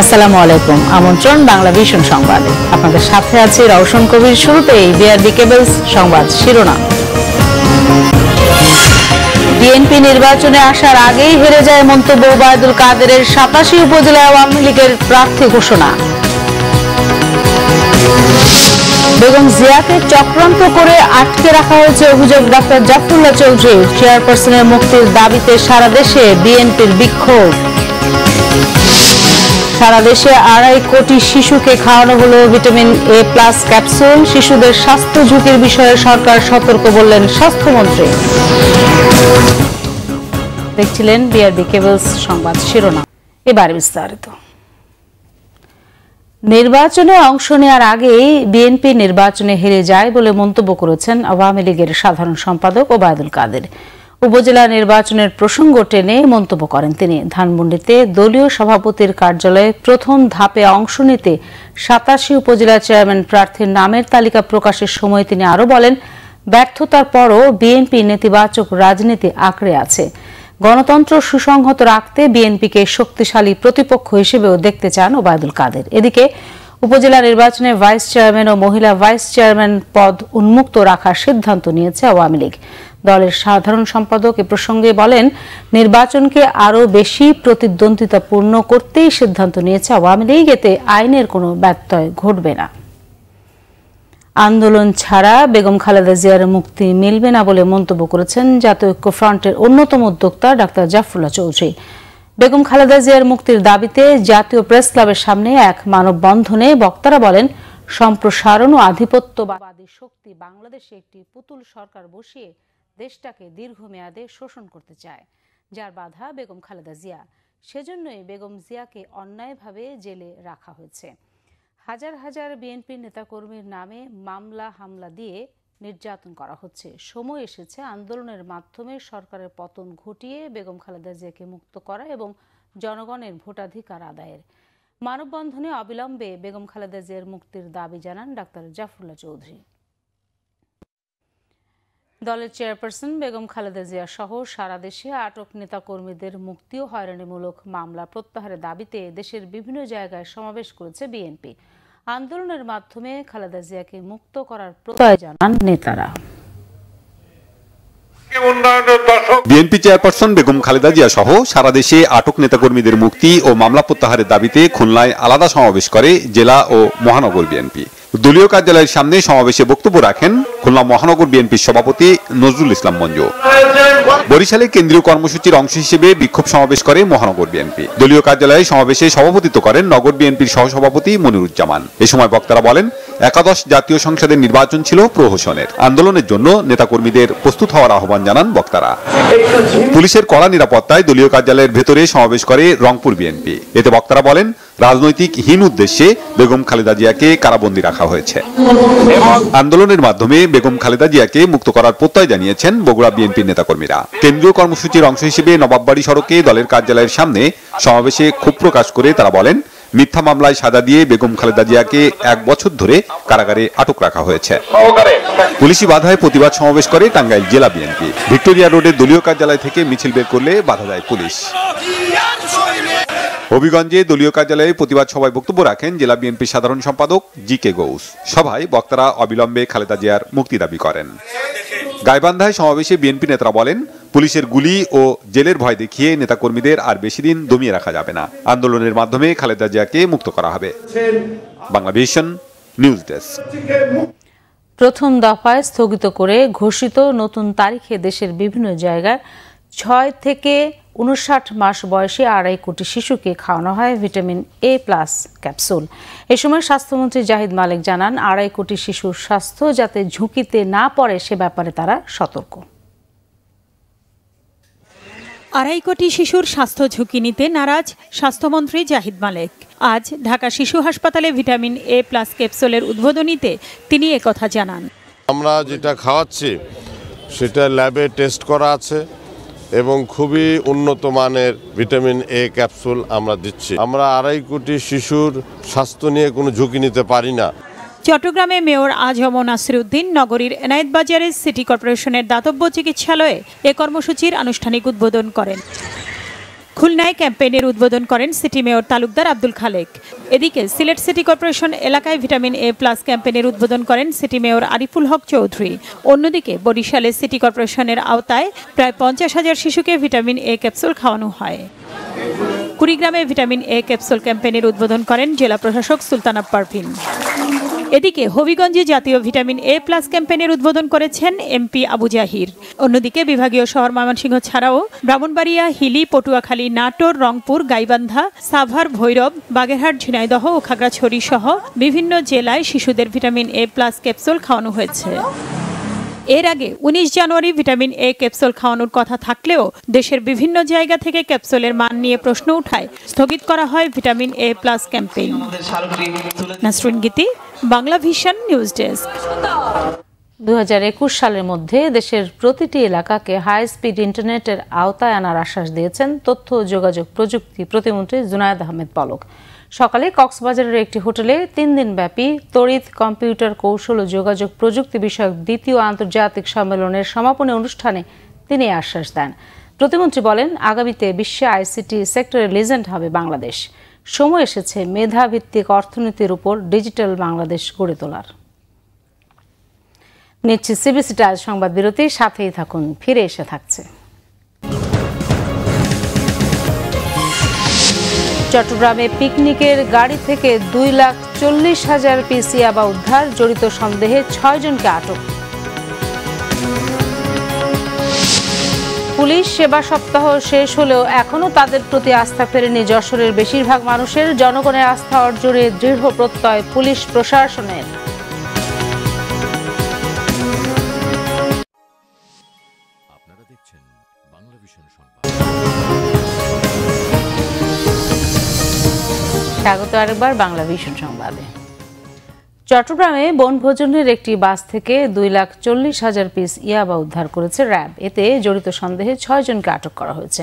আসসালামু আলাইকুম। আমন্ত্রণ বাংলা ভিশন সংবাদে। আপনাদের সাথে আছে রওশন কবির। শুরুতেই বিআরবি কেবলস সংবাদ শিরোনাম। বিএনপি নির্বাচনে আসার আগেই হেরে যায় মন্তব্য ওবায়দুল কাদেরের। ৮৭ উপজেলায় আওয়ামী লীগের প্রার্থী ঘোষণা। বেগম জিয়াকে চক্রান্ত করে আটকে রাখা হয়েছে অভিযোগ ডাক্তার জাফরুল্লাহ চৌধুরী। চেয়ারপারসনের মুক্তির দাবিতে সারা দেশে বিএনপির বিক্ষোভ। সারা দেশে ২.৫ কোটি শিশুকে খাওয়ানো হলো ভিটামিন এ প্লাস ক্যাপসুল। শিশুদের স্বাস্থ্য ঝুঁকির বিষয়ে সরকার সতর্ক, বললেন স্বাস্থ্যমন্ত্রী। দেখছিলেন বিআরবি কেবলস সংবাদ শিরোনাম। এবার বিস্তারিত। নির্বাচনে অংশ নেওয়ার আগেই বিএনপি নির্বাচনে হেরে যায় বলে মন্তব্য করেছেন আওয়ামী লীগের সাধারণ সম্পাদক ওবায়দুল কাদের। উপজেলা নির্বাচনের প্রসঙ্গ টেনে মন্তব্য করেন তিনি। ধানমন্ডিতে দলীয় সভাপতির কার্যালয়ে প্রথম ধাপে অংশ নিতে ৮৭ উপজেলা চেয়ারম্যান প্রার্থীর নামের তালিকা প্রকাশের সময় তিনি আরও বলেন, ব্যর্থতার পরও বিএনপি নেতিবাচক রাজনীতি আঁকড়ে আছে। গণতন্ত্র সুসংহত রাখতে বিএনপিকে শক্তিশালী প্রতিপক্ষ হিসেবেও দেখতে চান ওবায়দুল কাদের। এদিকে উপজেলা নির্বাচনে ভাইস চেয়ারম্যান ও মহিলা ভাইস চেয়ারম্যান পদ উন্মুক্ত রাখার সিদ্ধান্ত নিয়েছে আওয়ামী লীগ। দলের সাধারণ সম্পাদক এ প্রসঙ্গে বলেন, নির্বাচনকে আরও বেশি প্রতিদ্বন্দ্বিতাপূর্ণ করতেই সিদ্ধান্ত নিয়েছে আওয়ামী লীগ। এতে আইনের কোনো ব্যত্যয় ঘটবে না। আন্দোলন ছাড়া বেগম খালেদা জিয়ার মুক্তি মিলবে না বলে মন্তব্য করেছেন জাতীয় ঐক্যফ্রন্টের অন্যতম উদ্যোক্তা ডাক্তার জাফরুল্লাহ চৌধুরী। বেগম খালেদা জিয়ার মুক্তির দাবিতে জাতীয় প্রেস ক্লাবের সামনে এক মানববন্ধনে বক্তারা বলেন, সম্প্রসারণ ও আধিপত্যবাদী শক্তি বাংলাদেশে একটি পুতুল সরকার বসিয়ে দেশটাকে দীর্ঘমেয়াদে শোষণ করতে চায়, যার বাধা বেগম খালেদা জিয়া। সেজন্যই বেগম জিয়াকে অন্যায়ভাবে জেলে রাখা হয়েছে। হাজার হাজার বিএনপি নেতাকর্মীর নামে মামলা হামলা দিয়ে নির্যাতন করা হচ্ছে। সময় এসেছে আন্দোলনের মাধ্যমে সরকারের পতন ঘটিয়ে বেগম খালেদা জিয়াকে মুক্ত করা এবং জনগণের ভোটাধিকার আদায়ের। মানববন্ধনে অবিলম্বে বেগম খালেদা জিয়ার মুক্তির দাবি জানান ডাক্তার জাফরুল্লাহ চৌধুরী। দলের চেয়ারপারসন বেগম খালেদা জিয়া সহ সারা দেশে আটক নেতাকর্মীদের মুক্তি ও হয়রানিমূলক মামলা প্রত্যাহারের দাবিতে দেশের বিভিন্ন জায়গায় সমাবেশ করেছে বিএনপি। আন্দোলনের মাধ্যমে খালেদা জিয়াকে মুক্ত করার প্রত্যয় জানান নেতারা। বিএনপি চেয়ারপারসন বেগম খালেদা জিয়া সহ সারা দেশে আটক নেতাকর্মীদের মুক্তি ও মামলা প্রত্যাহারের দাবিতে খুলনায় আলাদা সমাবেশ করে জেলা ও মহানগর বিএনপি। দলীয় কার্যালয়ের সামনে সমাবেশে বক্তব্য রাখেন খুলনা মহানগর বিএনপির সভাপতি নজরুল ইসলাম মঞ্জু। বরিশালে কেন্দ্রীয় কর্মসূচির অংশ হিসেবে বিক্ষোভ সমাবেশ করে মহানগর বিএনপি। দলীয় কার্যালয়ে সমাবেশে সভাপতিত্ব করেন নগর বিএনপির সহসভাপতি মনিরুজ্জামান। এ সময় বক্তারা বলেন, একাদশ জাতীয় সংসদের নির্বাচন ছিল প্রহসনের। আন্দোলনের জন্য নেতাকর্মীদের প্রস্তুত হওয়ার আহ্বান জানান বক্তারা। পুলিশের কড়া নিরাপত্তায় দলীয় কার্যালয়ের ভেতরে সমাবেশ করে রংপুর বিএনপি। এতে বক্তারা বলেন, রাজনৈতিক হীন উদ্দেশ্যে বেগম খালেদা জিয়াকে কারাবন্দী রাখা হয়েছে। আন্দোলনের মাধ্যমে বেগম খালেদা জিয়াকে মুক্ত করার প্রত্যয় জানিয়েছেন বগুড়া বিএনপির নেতাকর্মীরা। কেন্দ্রীয় কর্মসূচির অংশ হিসেবে নবাববাড়ি সড়কে দলের কার্যালয়ের সামনে সমাবেশে ক্ষোভ প্রকাশ করে তারা বলেন, মিথ্যা মামলায় সাজা দিয়ে বেগম খালেদা জিয়াকে ১ বছর ধরে কারাগারে আটক রাখা হয়েছে। পুলিশি বাধায় প্রতিবাদ সমাবেশ করে টাঙ্গাইল জেলা বিএনপি। ভিক্টোরিয়া রোডের দলীয় কার্যালয় থেকে মিছিল বের করলে বাধা দেয় পুলিশ। হবিগঞ্জে দলীয় কার্যালয়ে প্রতিবাদ সভায় বক্তব্য রাখেন জেলা বিএনপির সাধারণ সম্পাদক জি.কে. গৌস। সভায় বক্তারা অবিলম্বে খালেদা জিয়ার মুক্তি দাবি করেন। গাইবান্ধায় সমাবেশে বিএনপি নেতারা বলেন, পুলিশের গুলি ও জেলের ভয় দেখিয়ে নেতাকর্মীদের আর বেশি দিন দমিয়ে রাখা যাবে না। আন্দোলনের মাধ্যমে খালেদা জিয়াকে মুক্ত করা হবে। Bangla vision news desk. প্রথম দফায় স্থগিত করে ঘোষিত নতুন তারিখে দেশের বিভিন্ন জায়গায় ৬ থেকে ৫৯ মাস বয়সী ২.৫ কোটি শিশুকে খাওয়ানো হয় ভিটামিন এ প্লাস ক্যাপসুল। এ সময় স্বাস্থ্যমন্ত্রী জাহিদ মালেক জানান, ২.৫ কোটি শিশুর স্বাস্থ্য যাতে ঝুঁকিতে না পড়ে সে ব্যাপারে তারা সতর্ক। ২.৫ কোটি শিশুর স্বাস্থ্য ঝুঁকি নিতে নারাজ স্বাস্থ্যমন্ত্রী জাহিদ মালেক। আজ ঢাকা শিশু হাসপাতালে ভিটামিন এ প্লাস ক্যাপসুলের উদ্বোধনীতে তিনি একথা জানান। আমরা যেটা খাওয়াচ্ছি সেটা ল্যাবে টেস্ট করা আছে এবং খুবই উন্নত মানের ভিটামিন এ ক্যাপসুল আমরা দিচ্ছি। আমরা ২.৫ কোটি শিশুর স্বাস্থ্য নিয়ে কোনো ঝুঁকি নিতে পারি না। চট্টগ্রামে মেয়র আজম নাসিরউদ্দিন নগরীর এনায়েতবাজারের সিটি কর্পোরেশনের দাতব্য চিকিৎসালয়ে এ কর্মসূচির আনুষ্ঠানিক উদ্বোধন করেন। খুলনায় ক্যাম্পেইনের উদ্বোধন করেন সিটি মেয়র তালুকদার আব্দুল খালেক। এদিকে সিলেট সিটি কর্পোরেশন এলাকায় ভিটামিন এ প্লাস ক্যাম্পেইনের উদ্বোধন করেন সিটি মেয়র আরিফুল হক চৌধুরী। অন্যদিকে বরিশালে সিটি কর্পোরেশনের আওতায় প্রায় 50,000 শিশুকে ভিটামিন এ ক্যাপসুল খাওয়ানো হয়। কুড়িগ্রামে ভিটামিন এ ক্যাপসুল ক্যাম্পেইনের উদ্বোধন করেন জেলা প্রশাসক সুলতানা পারভিন। এদিকে হবিগঞ্জে জাতীয় ভিটামিন এ প্লাস ক্যাম্পেইনের উদ্বোধন করেছেন এমপি আবু জাহির। অন্যদিকে বিভাগীয় শহর ময়মনসিংহ ছাড়াও ব্রাহ্মণবাড়িয়া, হিলি, পটুয়াখালী, নাটোর, রংপুর, গাইবান্ধা, সাভার, ভৈরব, বাগেরহাট, ঝিনাইদহ ও খাগড়াছড়ি সহ বিভিন্ন জেলায় শিশুদের ভিটামিন এ প্লাস ক্যাপসুল খাওয়ানো হয়েছে। এর আগে 19 জানুয়ারি ভিটামিন এ ক্যাপসুল খাওয়ানোর কথা থাকলেও দেশের বিভিন্ন জায়গা থেকে ক্যাপসুলের মান নিয়ে প্রশ্ন উঠায় স্থগিত করা হয় vitamin A plus campaign. Nasrin গীতি, বাংলা ভিশন নিউজ ডেস্ক। 2021 সালের মধ্যে দেশের প্রতিটি এলাকাকে হাই স্পিড ইন্টারনেটের আওতায় আনার আশ্বাস দিয়েছেন তথ্য ও যোগাযোগ প্রযুক্তি প্রতিমন্ত্রী জুনায়েদ আহমেদ পলক। সকালে কক্সবাজারের একটি হোটেলে 3 দিনব্যাপী তড়িৎ, কম্পিউটার, কৌশল ও যোগাযোগ প্রযুক্তি বিষয়ক দ্বিতীয় আন্তর্জাতিক সম্মেলনের সমাপনী অনুষ্ঠানে তিনি আশ্বাস দেন। প্রতিমন্ত্রী বলেন, আগামীতে বিশ্বে আইসিটি সেক্টরে লিজেন্ড হবে বাংলাদেশ। সময় এসেছে মেধাভিত্তিক অর্থনীতির উপর ডিজিটাল বাংলাদেশ গড়ে তোলার। নিচ্ছি সিবিসি টাইজ সংবাদ বিরতি, সাথেই থাকুন, ফিরে এসে থাকছে। চট্টগ্রামে পিকনিকের গাড়ি থেকে 2,40,000 পিস ইয়াবা উদ্ধার, জড়িত সন্দেহে 6 জনকে আটক। পুলিশ সেবা সপ্তাহ শেষ হলেও এখনো তাদের প্রতি আস্থা ফেরেনি যশোরের বেশিরভাগ মানুষের। জনগণের আস্থা অর্জনে দৃঢ় প্রত্যয় পুলিশ প্রশাসনের। স্বাগত আরেকবার বাংলা ভিশন সংবাদে। চট্টগ্রামে বনভোজনের একটি বাস থেকে 2,40,000 পিস ইয়াবা উদ্ধার করেছে র্যাব। এতে জড়িত সন্দেহে 6 জনকে আটক করা হয়েছে।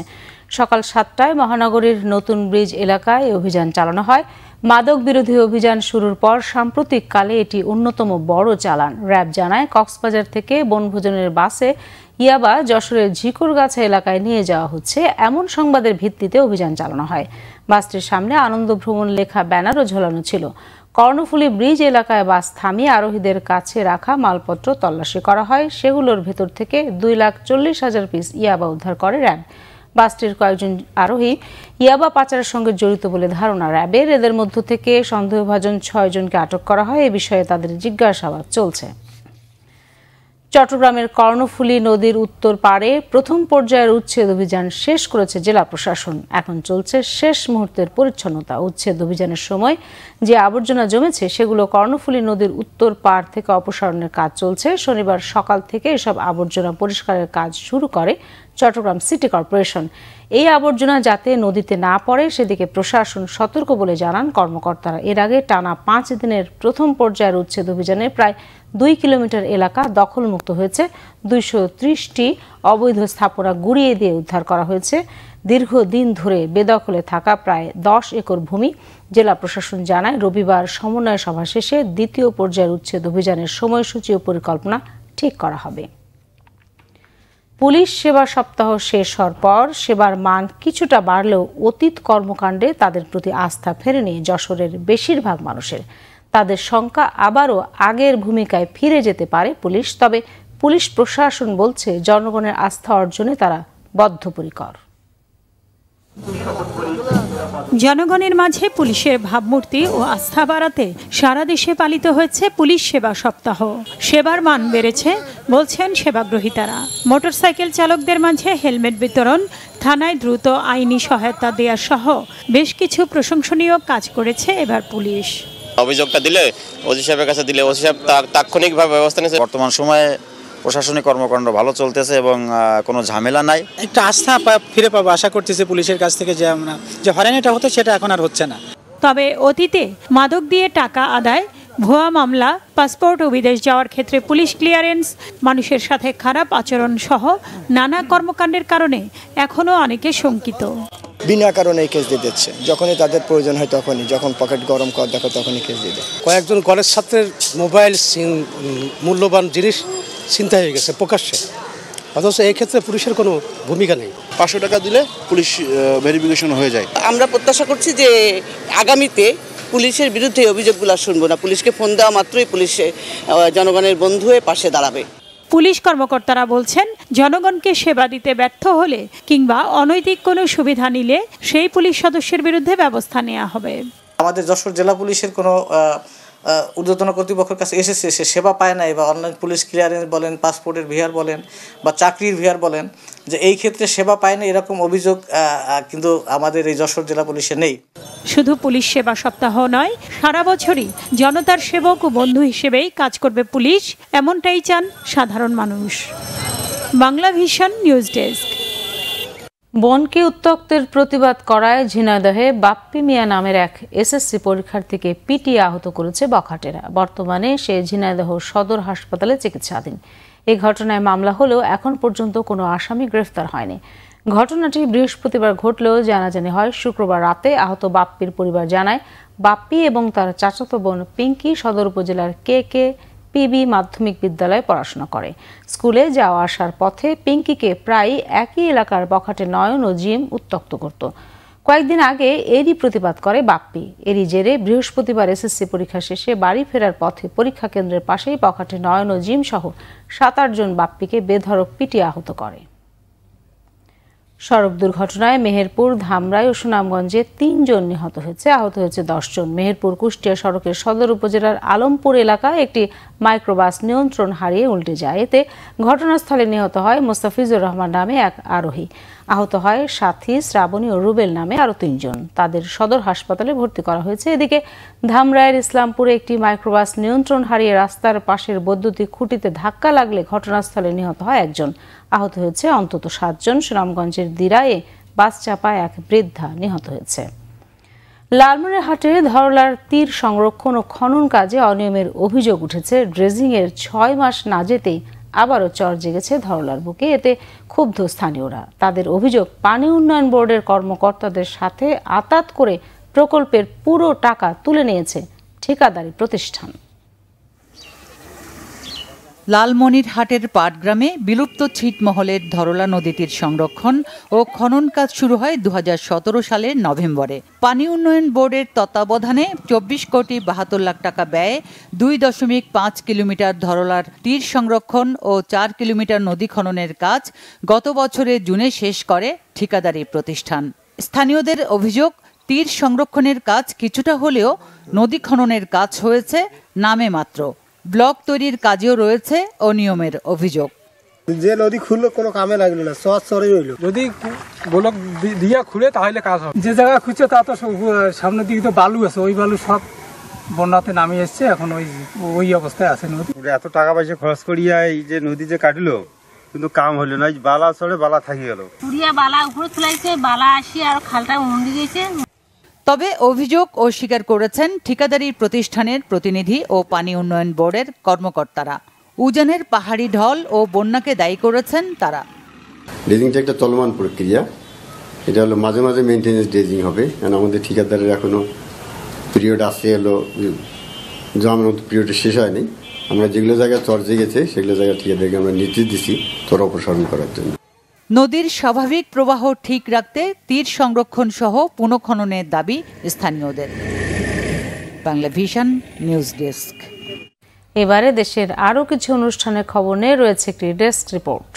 সকাল 7টায় মহানগরীর নতুন ব্রিজ এলাকায় অভিযান চালানো হয়। মাদক বিরোধী অভিযান শুরুর পর সাম্প্রতিককালে এটি অন্যতম বড় চালান। র্যাব জানায়, কক্সবাজার থেকে বনভোজনের বাসে ইয়াবা যশোরের ঝিকুরগাছা এলাকায় নিয়ে যাওয়া হচ্ছে এমন সংবাদের ভিত্তিতে অভিযান চালানো হয়। বাসটির সামনে আনন্দ ভ্রমণ লেখা ব্যানারও ঝোলানো ছিল। কর্ণফুলী ব্রিজ এলাকায় বাস থামিয়ে আরোহীদের কাছে রাখা মালপত্র তল্লাশি করা হয়। সেগুলোর ভেতর থেকে 2,40,000 পিস ইয়াবা উদ্ধার করে র্যাব। বাসটির কয়েকজন আরোহী ইয়াবা পাচারের সঙ্গে জড়িত বলে ধারণা র্যাবের। এদের মধ্য থেকে সন্দেহভাজন 6 জনকে আটক করা হয়। এ বিষয়ে তাদের জিজ্ঞাসাবাদ চলছে। চট্টগ্রামের কর্ণফুলী নদীর উত্তর পাড়ে প্রথম পর্যায়ের উচ্ছেদ অভিযান শেষ করেছে জেলা প্রশাসন। এখন চলছে শেষ মুহূর্তের পরিচ্ছন্নতা। উচ্ছেদ অভিযানের সময় যে আবর্জনা জমেছে সেগুলো কর্ণফুলী নদীর উত্তর পাড় থেকে অপসারণের কাজ চলছে। শনিবার সকাল থেকে এসব আবর্জনা পরিষ্কারের কাজ শুরু করে চট্টগ্রাম সিটি কর্পোরেশন। এই আবর্জনা যাতে নদীতে না পড়ে সেদিকে প্রশাসন সতর্ক বলে জানান কর্মকর্তারা। এর আগে টানা 5 দিনের প্রথম পর্যায়ের উচ্ছেদ অভিযানে প্রায় 2 কিলোমিটার এলাকা দখলমুক্ত হয়েছে। 230টি অবৈধ স্থাপনা গুঁড়িয়ে দিয়ে উদ্ধার করা হয়েছে। দীর্ঘদিন ধরে বেদখলে থাকা প্রায় 10 একর ভূমি। জেলা প্রশাসন জানায়, রবিবার সমন্বয় সভা শেষে দ্বিতীয় পর্যায়ের উচ্ছেদ অভিযানের সময়সূচি ও পরিকল্পনা ঠিক করা হবে। পুলিশ সেবা সপ্তাহ শেষ হওয়ার পর সেবার মান কিছুটা বাড়লেও অতীত কর্মকাণ্ডে তাদের প্রতি আস্থা ফেরেনি যশোরের বেশিরভাগ মানুষের। তাদের শঙ্কা আবারও আগের ভূমিকায় ফিরে যেতে পারে পুলিশ। তবে পুলিশ প্রশাসন বলছে, জনগণের আস্থা অর্জনে তারা বদ্ধপরিকর। জনগণের মাঝে পুলিশের ভাবমূর্তি ও আস্থা বাড়াতে সারা দেশে পালিত হয়েছে পুলিশ সেবা সপ্তাহ। সেবার মান বেড়েছে বলছেন সেবাগ্রহীতারা। মোটরসাইকেল চালকদের মাঝে হেলমেট বিতরণ, থানায় দ্রুত আইনি সহায়তা দেওয়া সহ বেশ কিছু প্রশংসনীয় কাজ করেছে এবার পুলিশ। অভিযোগটা দিলে ওসি সাহেবের কাছে দিলে ওসি সাহেব তাৎক্ষণিকভাবে ব্যবস্থা নিয়েছে। বর্তমান সময়ে প্রশাসনিক কর্মকাণ্ড ভালো চলতেছে এবং কোনো ঝামেলা নাই। একটা আস্থা ফিরে পাবো আশা করতেছি পুলিশের কাছ থেকে, যে আমরা যে হয়রানিটা হতো সেটা এখন আর হচ্ছে না। তবে অতীতে মাদক দিয়ে টাকা আদায়, ভুয়া মামলা, পাসপোর্ট ও বিদেশ যাওয়ার ক্ষেত্রে পুলিশ ক্লিয়ারেন্স, মানুষের সাথে খারাপ আচরণ সহ নানা কর্মকাণ্ডের কারণে এখনও অনেকে শঙ্কিত। বিনা কারণে কেস দিয়ে দিচ্ছে, যখনই তাদের প্রয়োজন হয় তখনই, যখন পকেট গরম কর দেখো তখনই কেস দিয়ে দেয়। কয়েকজন কলেজ ছাত্রের মোবাইল, মূল্যবান জিনিস ছিনতাই হয়ে গেছে প্রকাশ্যে। অথচ এই ক্ষেত্রে পুলিশের কোনো ভূমিকা নেই। 500 টাকা দিলে পুলিশ ভেরিফিকেশন হয়ে যায়। আমরা প্রত্যাশা করছি যে আগামীতে পুলিশের বিরুদ্ধে অভিযোগগুলো শুনবো না, পুলিশকে ফোন দেওয়া মাত্রই পুলিশ জনগণের বন্ধু হয়ে পাশে দাঁড়াবে। পুলিশ কর্মকর্তারা বলছেন, জনগণকে সেবা দিতে ব্যর্থ হলে কিংবা অনৈতিক কোনো সুবিধা নিলে সেই পুলিশ সদস্যের বিরুদ্ধে ব্যবস্থা নেওয়া হবে। আমাদের যশোর জেলা পুলিশের কোনো ঊর্ধ্বতন কর্তৃপক্ষের কাছে এসেছে, সে সেবা পায় নাই, বা অনলাইন পুলিশ ক্লিয়ারেন্স বলেন, পাসপোর্টের ভিআর বলেন বা চাকরির ভিআর বলেন, যে এই ক্ষেত্রে সেবা পায় না, এরকম অভিযোগ কিন্তু আমাদের এই যশোর জেলা পুলিশে নেই। শুধু পুলিশ সেবা সপ্তাহ নয়, সারা বছরই জনতার সেবক ও বন্ধু হিসেবেই কাজ করবে পুলিশ, এমনটাই চান সাধারণ মানুষ। Bangla vision news desk. বনকে উত্তক্তের প্রতিবাদ করায় ঝিনাইদহে বাপ্পি মিয়া নামের এক এসএসসি পরীক্ষার্থীকে পিটিয়ে আহত করেছে বখাটেরা। বর্তমানে সে ঝিনাইদহ সদর হাসপাতালে চিকিৎসাধীন। এই ঘটনায় মামলা হলেও এখন পর্যন্ত কোনো আসামি গ্রেফতার হয়নি। ঘটনাটি বৃহস্পতিবার ঘটলেও জানাজানি হয় শুক্রবার রাতে। আহত বাপ্পির পরিবার জানায়, বাপ্পি এবং তার চাচাতো বোন পিঙ্কি সদর উপজেলার কে পিবি মাধ্যমিক বিদ্যালয়ে পড়াশোনা করে। স্কুলে যাওয়া আসার পথে পিঙ্কিকে প্রায় একই এলাকার বখাটে নয়ন ও জিম উত্ত্যক্ত করত। কয়েকদিন আগে এরই প্রতিবাদ করে বাপ্পি। এরই জেরে বৃহস্পতিবার এসএসসি পরীক্ষা শেষে বাড়ি ফেরার পথে পরীক্ষা কেন্দ্রের পাশেই বখাটে নয়ন ও জিম সহ 7-8 জন বাপ্পিকে বেধড়ক পিটিয়ে আহত করে। সড়ক দুর্ঘটনায় মেহেরপুর, ধামরাই ও সুনামগঞ্জে 3 জন নিহত হয়েছে, আহত হয়েছে 10 জন। মেহেরপুর কুষ্টিয়া সড়কের সদর উপজেলার আলমপুর এলাকায় একটি মাইক্রোবাস নিয়ন্ত্রণ হারিয়ে উল্টে যায়। এতে ঘটনাস্থলে নিহত হয় মোস্তাফিজুর রহমান নামে এক আরোহী। আহত হয় সাথী, শ্রাবণী ও রুবেল নামে আরও 3 জন। তাদের সদর হাসপাতালে ভর্তি করা হয়েছে। এদিকে ধামরাইয়ের ইসলামপুরে একটি মাইক্রোবাস নিয়ন্ত্রণ হারিয়ে রাস্তার পাশের বৈদ্যুতিক খুঁটিতে ধাক্কা লাগলে ঘটনাস্থলে নিহত হয় 1 জন। আহত হয়েছে অন্তত 7 জন। সুনামগঞ্জের দিরায়ে বাস চাপায় এক বৃদ্ধা নিহত হয়েছে। লালমনিরহাটে ধরলার তীর সংরক্ষণ ও খনন কাজে অনিয়মের অভিযোগ উঠেছে। ড্রেজিংয়ের 6 মাস না যেতেই আবারও চর জেগেছে ধরলার বুকে। এতে ক্ষুব্ধ স্থানীয়রা। তাদের অভিযোগ, পানি উন্নয়ন বোর্ডের কর্মকর্তাদের সাথে আতাত করে প্রকল্পের পুরো টাকা তুলে নিয়েছে ঠিকাদারি প্রতিষ্ঠান। লালমনিরহাটের পাটগ্রামে বিলুপ্ত ছিটমহলের ধরলা নদী তীর সংরক্ষণ ও খনন কাজ শুরু হয় 2017 সালের নভেম্বরে। পানি উন্নয়ন বোর্ডের তত্ত্বাবধানে 24 কোটি 72 লাখ টাকা ব্যয়ে 2.5 কিলোমিটার ধরলার তীর সংরক্ষণ ও 4 কিলোমিটার নদী খননের কাজ গত বছরের জুনে শেষ করে ঠিকাদারি প্রতিষ্ঠান। স্থানীয়দের অভিযোগ, তীর সংরক্ষণের কাজ কিছুটা হলেও নদী খননের কাজ হয়েছে নামে মাত্র। ব্লক তৈরির কাজেও রয়েছে অনিয়মের অভিযোগ। যে নদী খুললো কোনো কামে লাগলো না, চরে রইলো। যদি ব্লক দিয়া খুলে তাহলে কাজ হবে। যে জায়গা খুঁজছে তা তো সামনের দিকে তো বালু আছে, ওই বালু সব বন্যাতে নামে এসছে, এখন ওই অবস্থায় আছে নদী। এত টাকা পয়সা খরচ করিয়া এই যে নদী যে কাটলো, কিন্তু কাম হলো না। বালা চড়ে বালা থাকি গেল, বালা উপরে তুলাইছে, বালা আসি আর খালটা উন্ডি গেছে। তবে অভিযোগ অস্বীকার করেছেন ঠিকাদারি প্রতিষ্ঠানের প্রতিনিধি ও পানি উন্নয়ন বোর্ডের কর্মকর্তারা। উজানের পাহাড়ি ঢল ও বন্যাকে দায়ী করেছেন তারা। ড্রেজিংটা একটা চলমান প্রক্রিয়া, এটা হলো মাঝে মাঝে মেনটেন্যান্স ড্রেজিং হবে, কারণ আমাদের ঠিকাদারের এখনো পিরিয়ড আছে, হলো জমানত পিরিয়ডটা শেষ হয়নি। আমরা যেগুলো জায়গায় চর জেগেছে সেগুলো জায়গায় ঠিকাদারকে আমরা নির্দেশ দিচ্ছি চর অপসারণ করার জন্য। নদীর স্বাভাবিক প্রবাহ ঠিক রাখতে তীর সংরক্ষণ সহ পুনঃখননের দাবি স্থানীয়দের। Bangla vision news desk. এবারে দেশের আরও কিছু অনুষ্ঠানের খবর নিয়ে রয়েছে একটি ডেস্ক রিপোর্ট।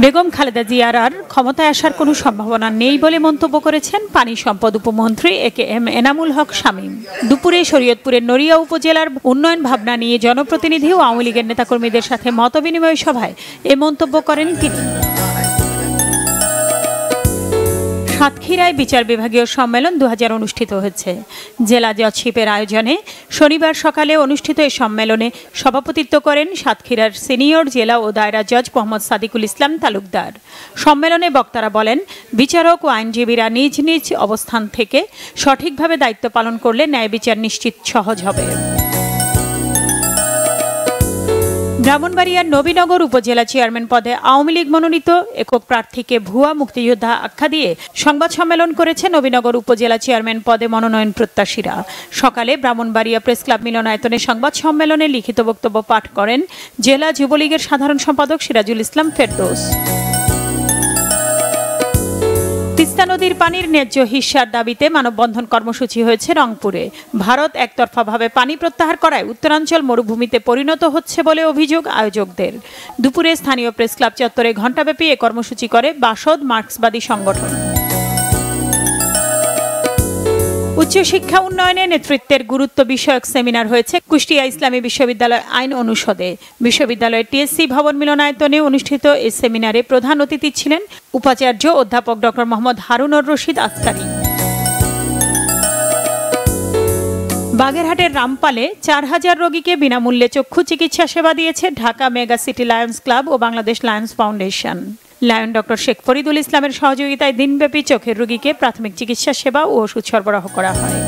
বেগম খালেদা জিয়ার আর ক্ষমতায় আসার কোনো সম্ভাবনা নেই বলে মন্তব্য করেছেন পানি সম্পদ উপমন্ত্রী AKM এনামুল হক শামীম। দুপুরে শরীয়তপুরের নড়িয়া উপজেলার উন্নয়ন ভাবনা নিয়ে জনপ্রতিনিধি ও আওয়ামী লীগের নেতাকর্মীদের সাথে মতবিনিময় সভায় এ মন্তব্য করেন তিনি। সাতক্ষীরায় বিচার বিভাগীয় সম্মেলন 2000 অনুষ্ঠিত হয়েছে। জেলা জজশিপের আয়োজনে শনিবার সকালে অনুষ্ঠিত এই সম্মেলনে সভাপতিত্ব করেন সাতক্ষীরার সিনিয়র জেলা ও দায়রা জজ মোহাম্মদ সাদিকুল ইসলাম তালুকদার। সম্মেলনে বক্তারা বলেন, বিচারক ও আইনজীবীরা নিজ নিজ অবস্থান থেকে সঠিকভাবে দায়িত্ব পালন করলে ন্যায় বিচার নিশ্চিত সহজ হবে। ব্রাহ্মণবাড়িয়ার নবীনগর উপজেলা চেয়ারম্যান পদে আওয়ামী লীগ মনোনীত একক প্রার্থীকে ভুয়া মুক্তিযোদ্ধা আখ্যা দিয়ে সংবাদ সম্মেলন করেছে নবীনগর উপজেলা চেয়ারম্যান পদে মনোনয়ন প্রত্যাশীরা। সকালে ব্রাহ্মণবাড়িয়া প্রেস ক্লাব মিলনায়তনে সংবাদ সম্মেলনে লিখিত বক্তব্য পাঠ করেন জেলা যুবলীগের সাধারণ সম্পাদক সিরাজুল ইসলাম ফেরদৌস। তিস্তা নদীর পানির ন্যায্য হিস্যার দাবিতে মানববন্ধন কর্মসূচি হয়েছে রংপুরে। ভারত একতরফাভাবে পানি প্রত্যাহার করায় উত্তরাঞ্চল মরুভূমিতে পরিণত হচ্ছে বলে অভিযোগ আয়োজকদের। দুপুরে স্থানীয় প্রেস ক্লাব চত্বরে ঘণ্টাব্যাপী এ কর্মসূচি করে বাসদ মার্ক্সবাদী সংগঠন। উচ্চশিক্ষা উন্নয়নে নেতৃত্বের গুরুত্ব বিষয়ক সেমিনার হয়েছে কুষ্টিয়া ইসলামী বিশ্ববিদ্যালয় আইন অনুষদে। বিশ্ববিদ্যালয়ের টিএসসি ভবন মিলনায়তনে অনুষ্ঠিত এই সেমিনারে প্রধান অতিথি ছিলেন উপাচার্য অধ্যাপক ডক্টর মোহাম্মদ হারুনুর রশিদ আসকারী। বাগেরহাটের রামপালে 4000 রোগীকে বিনামূল্যে চক্ষু চিকিৎসা সেবা দিয়েছে ঢাকা মেগা সিটি লায়ন্স ক্লাব ও Bangladesh lions foundation. Lion doctor Sheikh Faridul ইসলামের সহযোগিতায় দিনব্যাপী চোখের রোগীকে প্রাথমিক চিকিৎসা সেবা ও ওষুধ সরবরাহ করা হয়।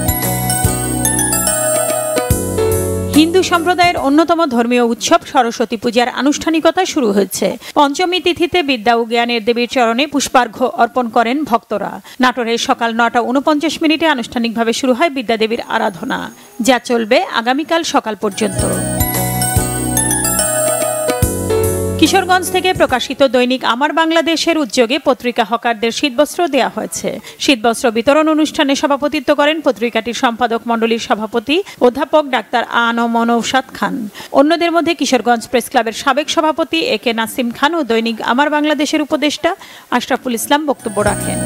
হিন্দু সম্প্রদায়ের অন্যতম ধর্মীয় উৎসব সরস্বতী পূজার আনুষ্ঠানিকতা শুরু হয়েছে। পঞ্চমী তিথিতে বিদ্যা ও জ্ঞানের দেবীর চরণে পুষ্পার্ঘ্য অর্পণ করেন ভক্তরা। নাটোরের সকাল 9:49 আনুষ্ঠানিকভাবে শুরু হয় বিদ্যা দেবীর আরাধনা, যা চলবে আগামীকাল সকাল পর্যন্ত। কিশোরগঞ্জ থেকে প্রকাশিত দৈনিক আমার বাংলাদেশের উদ্যোগে পত্রিকা হকারদের শীতবস্ত্র দেওয়া হয়েছে। শীতবস্ত্র বিতরণ অনুষ্ঠানে সভাপতিত্ব করেন পত্রিকাটির সম্পাদক মণ্ডলীর সভাপতি অধ্যাপক ডাক্তার আ.ন.ম নওশাদ খান। অন্যদের মধ্যে কিশোরগঞ্জ প্রেস ক্লাবের সাবেক সভাপতি এ.কে নাসিম খান ও দৈনিক আমার বাংলাদেশের উপদেষ্টা আশরাফুল ইসলাম বক্তব্য রাখেন।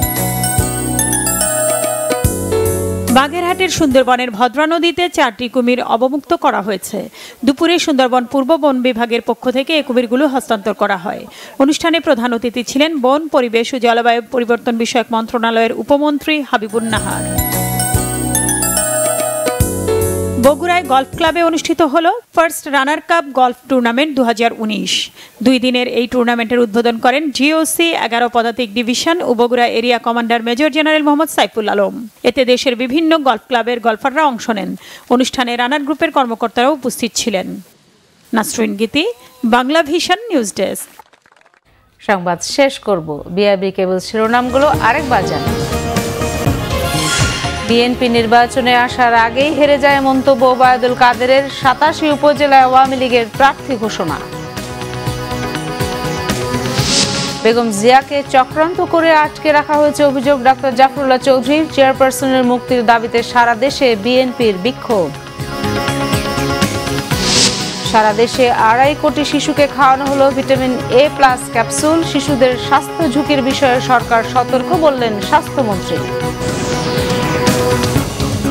বাগেরহাটের সুন্দরবনের ভদ্রা নদীতে 4টি কুমির অবমুক্ত করা হয়েছে। দুপুরে সুন্দরবন পূর্ব বন বিভাগের পক্ষ থেকে এই কুমিরগুলো হস্তান্তর করা হয়। অনুষ্ঠানে প্রধান অতিথি ছিলেন বন, পরিবেশ ও জলবায়ু পরিবর্তন বিষয়ক মন্ত্রণালয়ের উপমন্ত্রী হাবিবুন নাহার। বগুড়ায় গলফ ক্লাবে অনুষ্ঠিত হল first runner cup golf tournament 2019। 2 দিনের এই টুর্নামেন্টের উদ্বোধন করেন জিওসি 11 পদাতিক ডিভিশন ও Bogura area commander major general Mohammad Saiful Alam. এতে দেশের বিভিন্ন গলফ ক্লাবের গলফাররা অংশ নেন। অনুষ্ঠানে রানার গ্রুপের কর্মকর্তারাও উপস্থিত ছিলেন। নাসরিন গীতি, বাংলা ভিশন নিউজ ডেস্ক। সংবাদ শেষ করব বিআইবি কেবল শিরোনামগুলো আরেকবার জানান। বিএনপি নির্বাচনে আসার আগেই হেরে যায় মন্তব্য ওবায়দুল কাদেরের। 87 উপজেলায় আওয়ামী লীগের প্রার্থী ঘোষণা। বেগম জিয়াকে চক্রান্ত করে আটকে রাখা হয়েছে অভিযোগ ডক্টর জাফরুল্লাহ চৌধুরীর। চেয়ারপারসনের মুক্তির দাবিতে সারা দেশে বিএনপির বিক্ষোভ। সারা দেশে 2.5 কোটি শিশুকে খাওয়ানো হলো ভিটামিন A+ ক্যাপসুল। শিশুদের স্বাস্থ্য ঝুঁকির বিষয়ে সরকার সতর্ক, বললেন স্বাস্থ্যমন্ত্রী।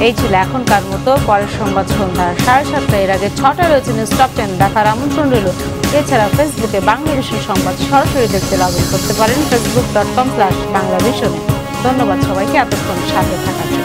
এই ছিল এখনকার মতো। পরের সংবাদ সন্ধ্যা 7:30। এর আগে 6টায় রয়েছে নিউজ টপ 10 দেখার আমন্ত্রণ রইল। এছাড়া ফেসবুকে বাংলা ভিশন সংবাদ সরাসরি দেখতে লগ ইন করতে পারেন facebook.com/বাংলাভিশন। ধন্যবাদ সবাইকে এতক্ষণ সাথে থাকার জন্য।